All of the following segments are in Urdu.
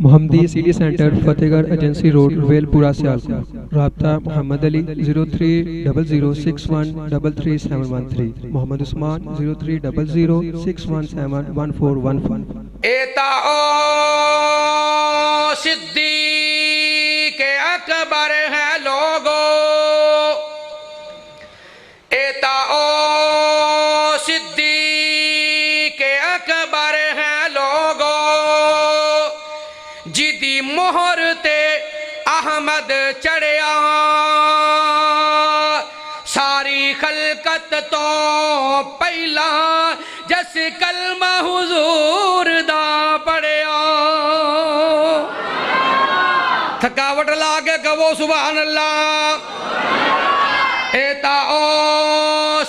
محمدی CD سینٹر فتح گڑھ ایجنسی روڈ ویلپورہ سیالکوٹ رابطہ محمد علی 030061337113 محمد عثمان 030061711415 ایتا او صدیق اکبر ہے لوگو ایتا او صدیق اکبر ہے لوگو جدی مہر تے احمد چڑھیا ساری خلقت تو پہلا جس کلمہ حضور دا پڑھیا تھکاوٹ لاگے کہو سبحان اللہ ایتا او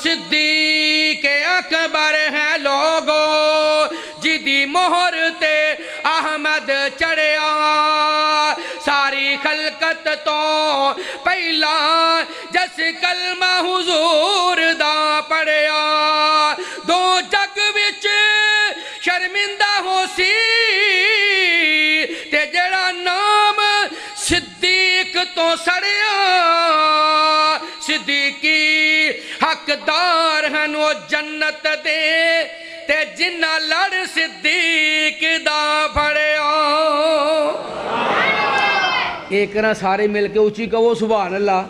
صدیق اکبر ہے لوگو جدی مہر تے احمد چڑھیا ساری خلقت تو پہلا جس کلمہ حضور دا پڑھیا دو جگ وچ شرمندہ ہو سی تے جڑا نام صدیق تو سڑیا صدیقی حقدار ہیں وہ جنت دے تے جنہ لڑ صدیق دا پھڑیا ایک نہ سارے مل کے اچھی کہو سبحان اللہ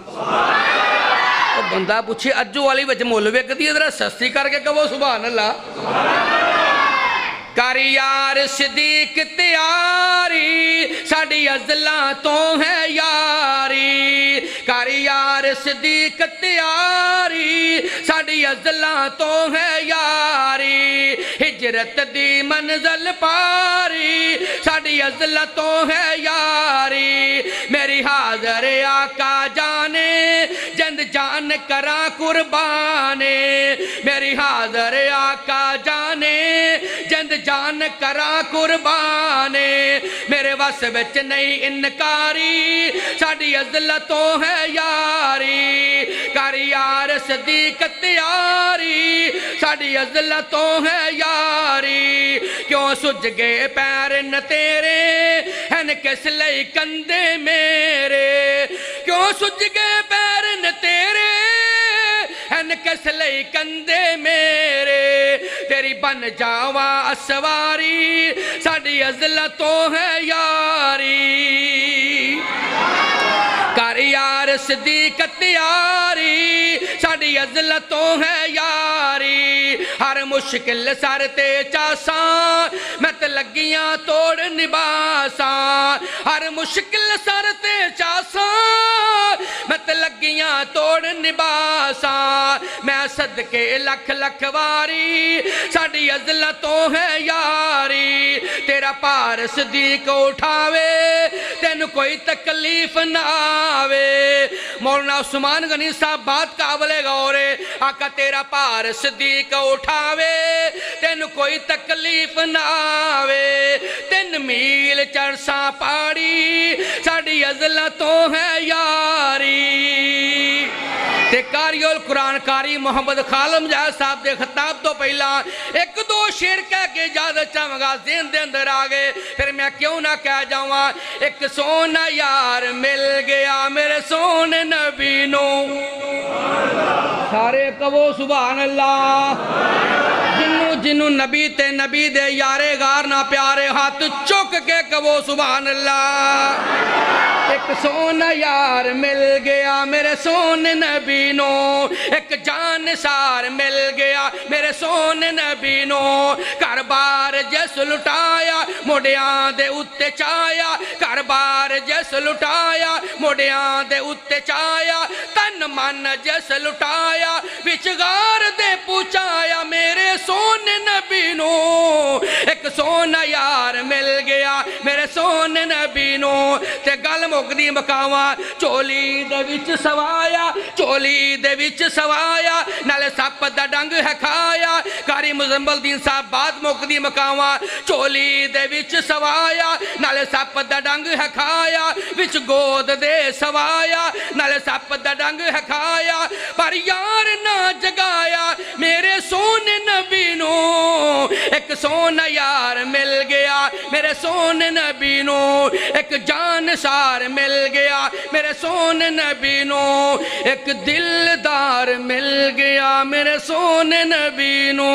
بندہ پوچھے اجو والی وچ مولوے کدی ادھر سستی کر کے کہو سبحان اللہ کاری یار صدیق تیاری ساڑی ازلاں تو ہے یاری کاری یار صدیق تیاری ساڑی ازلاں تو ہے یاری ہجرت دی منزل پاری ساڑی ازلاں تو ہے یاری میری حاضر آقا جانے جند جان کرا قربانے میری حاضر آقا جانے جند جان کرا قربانے میرے وس وچ نہیں انکاری ساڑی عزلتوں ہے یاری کاری یار صدیق تیاری ساڑی عزلتوں ہے یاری کیوں سج گئے پیرن تیرے ہن کس لئی کندے میرے کیوں سج گئے پیرن تیرے ہن کس لئی کندے میرے تیری بن جاوا اسواری ساڑی عزلتوں ہے یاری کاری یار صدیق تیاری ساڑی عزلتوں ہے یاری ہر مشکل سر تے چاساں میں تے لگیاں توڑ نباساں ہر مشکل سر تے چاساں میں تے لگیاں توڑ نباساں میں صدقے لکھ لکھ واری ساڑی عزلتوں ہے یاری تیرا پار صدیق اٹھاوے تین کوئی تکلیف نہ آوے مولانا عثمان غنی صاحب بات قابلے غورے آقا تیرا پار صدیق اٹھاوے تین کوئی تکلیف نہ آوے 3 میل چرساں پاڑی ساڑی عزلتوں ہے یاری تے قاری القرآن قاری محمد خالم جائے صاحب دے خطاب تو پہلا 1-2 شعر کہہ کے اجازت چاہمگا ذہن دے اندر آگے پھر میں کیوں نہ کہہ جاؤں ایک سونا یار مل گیا میرے سونے نبی نو سارے کہو سبحان اللہ جنو نبی تے نبی دے یارے غار نہ پیارے ہاتھ چک کے کہو سبحان اللہ ایک سونا یار مل گیا میرے سونے نبی نو ایک جان سار مل گیا میرے سونے نبی نو کاربار جس لٹایا موڑیاں دے اتے چایا کاربار جس لٹایا موڑیاں دے اتے چایا تن من جس لٹایا بچ غار دے پوچھایا میرے سونے نبی نو ایک سونا یار مل گیا میرے سونے نبی نو تے گل مقدی مکاواں چولی دے وچ سوایا چولی دے وچ سوایا نالے سپ دا ڈنگ ہے کھایا قاری مزمل دین صاحب بات مقدی مکاواں چولی دے وچ سوایا نالے سپ دا ڈنگ ہے کھایا وچ گود دے سوایا نالے سپ دا ڈنگ ہے کھایا پر یار نہ جگایا میرے سونے نبی نو ایک سونا یار مل گیا میرے سونے نبی نو ایک جانسار مل گیا میرے سونے نبی نو ایک دلدار مل گیا میرے سونے نبی نو